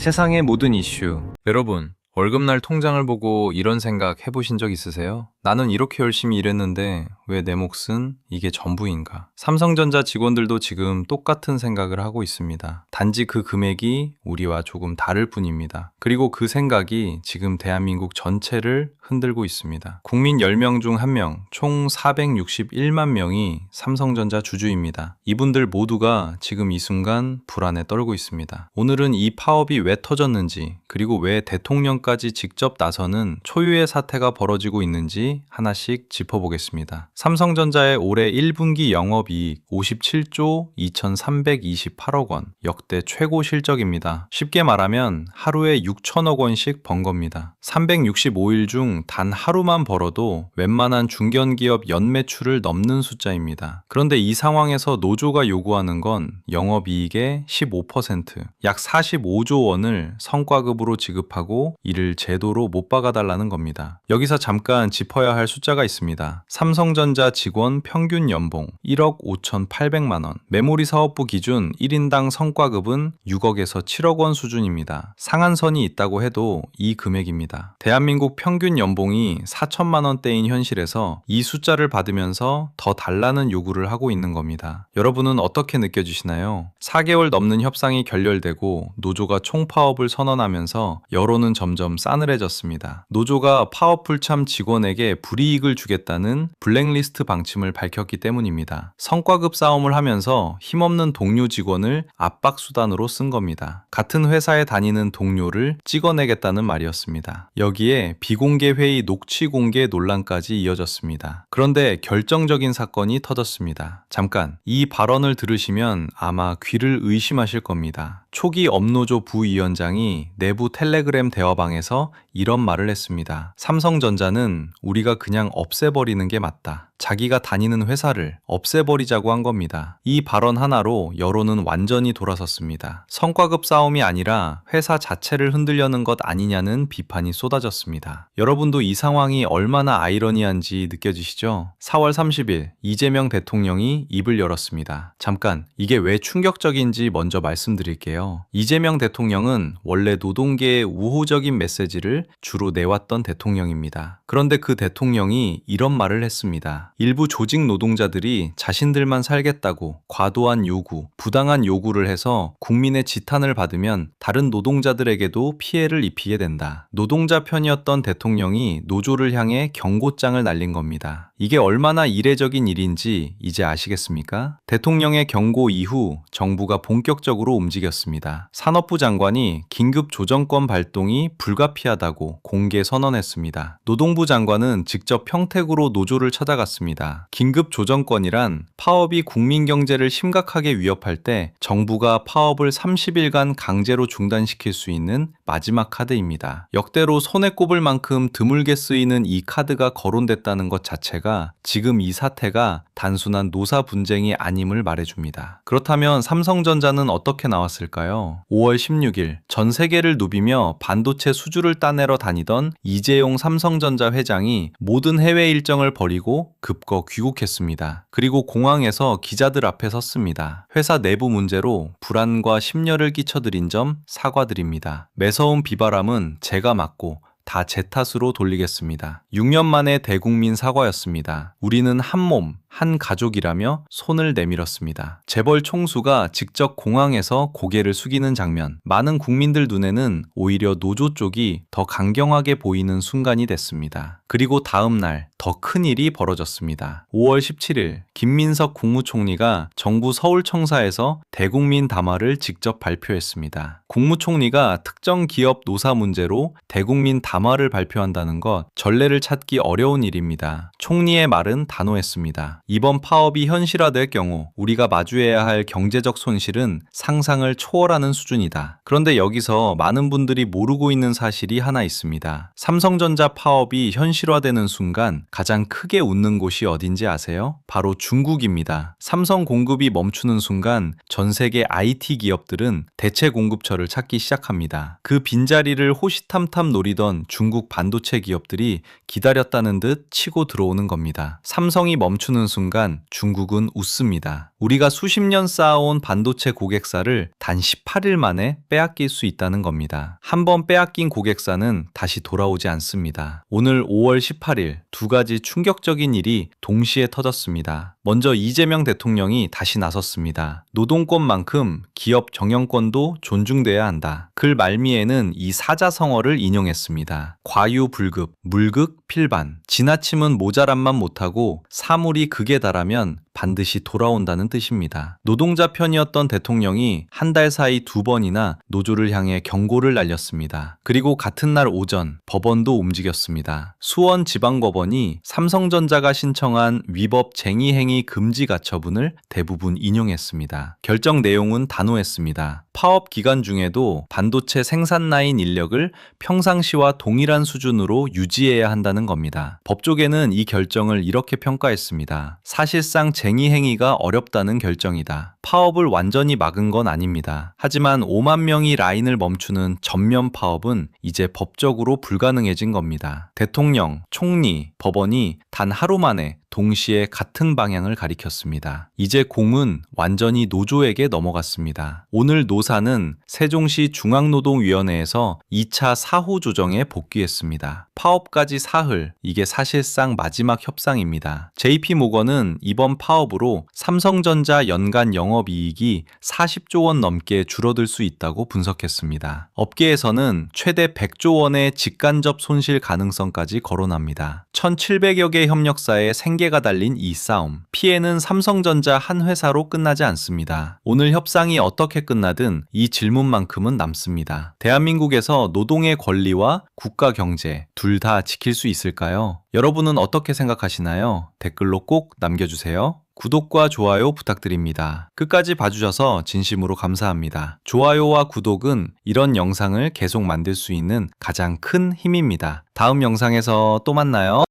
세상의 모든 이슈. 여러분, 월급날 통장을 보고 이런 생각 해보신 적 있으세요? 나는 이렇게 열심히 일했는데 왜 내 몫은 이게 전부인가? 삼성전자 직원들도 지금 똑같은 생각을 하고 있습니다. 단지 그 금액이 우리와 조금 다를 뿐입니다. 그리고 그 생각이 지금 대한민국 전체를 흔들고 있습니다. 국민 10명 중 1명, 총 461만 명이 삼성전자 주주입니다. 이분들 모두가 지금 이 순간 불안에 떨고 있습니다. 오늘은 이 파업이 왜 터졌는지, 그리고 왜 대통령까지 직접 나서는 초유의 사태가 벌어지고 있는지 하나씩 짚어보겠습니다. 삼성전자의 올해 1분기 영업이익 57조 2328억 원, 역대 최고 실적입니다. 쉽게 말하면 하루에 6천억 원씩 번 겁니다. 365일 중 단 하루만 벌어도 웬만한 중견기업 연매출을 넘는 숫자입니다. 그런데 이 상황에서 노조가 요구하는 건 영업이익의 15%, 약 45조 원을 성과급으로 지급하고 이를 제도로 못 박아달라는 겁니다. 여기서 잠깐 짚어야 할 숫자가 있습니다. 삼성전자 직원 평균 연봉 1억 5,800만 원, 메모리 사업부 기준 1인당 성과급은 6억에서 7억 원 수준입니다. 상한선이 있다고 해도 이 금액입니다. 대한민국 평균 연봉이 4천만 원대인 현실에서 이 숫자를 받으면서 더 달라는 요구를 하고 있는 겁니다. 여러분은 어떻게 느껴지시나요? 4개월 넘는 협상이 결렬되고 노조가 총파업을 선언하면서 여론은 점점 싸늘해졌습니다. 노조가 파업 불참 직원에게 불이익을 주겠다는 블랙리스트 방침을 밝혔기 때문입니다. 성과급 싸움을 하면서 힘없는 동료 직원을 압박수단으로 쓴 겁니다. 같은 회사에 다니는 동료를 찍어내겠다는 말이었습니다. 여기에 비공개 회의 녹취 공개 논란까지 이어졌습니다. 그런데 결정적인 사건이 터졌습니다. 잠깐, 이 발언을 들으시면 아마 귀를 의심하실 겁니다. 초기 업노조 부위원장이 내부 텔레그램 대화방에서 이런 말을 했습니다. 삼성전자는 우리가 그냥 없애버리는 게 맞다. 자기가 다니는 회사를 없애버리자고 한 겁니다. 이 발언 하나로 여론은 완전히 돌아섰습니다. 성과급 싸움이 아니라 회사 자체를 흔들려는 것 아니냐는 비판이 쏟아졌습니다. 여러분도 이 상황이 얼마나 아이러니한지 느껴지시죠? 4월 30일 이재명 대통령이 입을 열었습니다. 잠깐, 이게 왜 충격적인지 먼저 말씀드릴게요. 이재명 대통령은 원래 노동계의 우호적인 메시지를 주로 내왔던 대통령입니다. 그런데 그 대통령이 이런 말을 했습니다. 일부 조직 노동자들이 자신들만 살겠다고 과도한 요구, 부당한 요구를 해서 국민의 지탄을 받으면 다른 노동자들에게도 피해를 입히게 된다. 노동자 편이었던 대통령이 노조를 향해 경고장을 날린 겁니다. 이게 얼마나 이례적인 일인지 이제 아시겠습니까? 대통령의 경고 이후 정부가 본격적으로 움직였습니다. 산업부 장관이 긴급 조정권 발동이 불가피하다고 공개 선언했습니다. 노동부 장관은 직접 평택으로 노조를 찾아갔습니다. 긴급 조정권이란 파업이 국민 경제를 심각하게 위협할 때 정부가 파업을 30일간 강제로 중단시킬 수 있는 마지막 카드입니다. 역대로 손에 꼽을 만큼 드물게 쓰이는 이 카드가 거론됐다는 것 자체가 지금 이 사태가 단순한 노사 분쟁이 아님을 말해줍니다. 그렇다면 삼성전자는 어떻게 나왔을까요? 5월 16일 전 세계를 누비며 반도체 수주를 따내러 다니던 이재용 삼성전자 회장이 모든 해외 일정을 버리고 급거 귀국했습니다. 그리고 공항에서 기자들 앞에 섰습니다. 회사 내부 문제로 불안과 심려를 끼쳐드린 점 사과드립니다. 매서운 비바람은 제가 맞고 다 제 탓으로 돌리겠습니다. 6년 만에 대국민 사과였습니다. 우리는 한 몸, 한 가족이라며 손을 내밀었습니다. 재벌 총수가 직접 공항에서 고개를 숙이는 장면, 많은 국민들 눈에는 오히려 노조 쪽이 더 강경하게 보이는 순간이 됐습니다. 그리고 다음 날 더 큰 일이 벌어졌습니다. 5월 17일 김민석 국무총리가 정부 서울청사에서 대국민 담화를 직접 발표했습니다. 국무총리가 특정 기업 노사 문제로 대국민 담화를 발표한다는 것, 전례를 찾기 어려운 일입니다. 총리의 말은 단호했습니다. 이번 파업이 현실화될 경우 우리가 마주해야 할 경제적 손실은 상상을 초월하는 수준이다. 그런데 여기서 많은 분들이 모르고 있는 사실이 하나 있습니다. 삼성전자 파업이 현실화되는 순간 가장 크게 웃는 곳이 어딘지 아세요? 바로 중국입니다. 삼성 공급이 멈추는 순간 전 세계 IT 기업들은 대체 공급처를 찾기 시작합니다. 그 빈자리를 호시탐탐 노리던 중국 반도체 기업들이 기다렸다는 듯 치고 들어오는 겁니다. 삼성이 멈추는 순간 순간 중국은 웃습니다. 우리가 수십 년 쌓아온 반도체 고객사를 단 18일 만에 빼앗길 수 있다는 겁니다. 한번 빼앗긴 고객사는 다시 돌아오지 않습니다. 오늘 5월 18일 두 가지 충격적인 일이 동시에 터졌습니다. 먼저 이재명 대통령이 다시 나섰습니다. 노동권만큼 기업 정영권도 존중돼야 한다. 글 말미에는 이 사자성어를 인용했습니다. 과유불급, 물극, 필반. 지나침은 모자람만 못하고 사물이 극에 달하면 반드시 돌아온다는 뜻입니다. 노동자 편이었던 대통령이 한 달 사이 2번이나 노조를 향해 경고를 날렸습니다. 그리고 같은 날 오전 법원도 움직였습니다. 수원지방법원이 삼성전자가 신청한 위법 쟁의행위 금지 가처분을 대부분 인용했습니다. 결정 내용은 단호했습니다. 파업 기간 중에도 반도체 생산 라인 인력을 평상시와 동일한 수준으로 유지해야 한다는 겁니다. 법조계는 이 결정을 이렇게 평가했습니다. 사실상 쟁의 행위가 어렵다는 결정이다. 파업을 완전히 막은 건 아닙니다. 하지만 5만 명이 라인을 멈추는 전면 파업은 이제 법적으로 불가능해진 겁니다. 대통령, 총리, 법원이 단 하루 만에 동시에 같은 방향을 가리켰습니다. 이제 공은 완전히 노조에게 넘어갔습니다. 오늘 노사는 세종시 중앙노동위원회에서 2차 사후 조정에 복귀했습니다. 파업까지 사흘, 이게 사실상 마지막 협상입니다. JP모건은 이번 파업으로 삼성전자 연간 영업이익이 40조 원 넘게 줄어들 수 있다고 분석했습니다. 업계에서는 최대 100조 원의 직간접 손실 가능성까지 거론합니다. 1,700여 개 협력사의 생계가 달린 이 싸움. 피해는 삼성전자 한 회사로 끝나지 않습니다. 오늘 협상이 어떻게 끝나든 이 질문만큼은 남습니다. 대한민국에서 노동의 권리와 국가 경제 둘 다 지킬 수 있을까요? 여러분은 어떻게 생각하시나요? 댓글로 꼭 남겨주세요. 구독과 좋아요 부탁드립니다. 끝까지 봐주셔서 진심으로 감사합니다. 좋아요와 구독은 이런 영상을 계속 만들 수 있는 가장 큰 힘입니다. 다음 영상에서 또 만나요.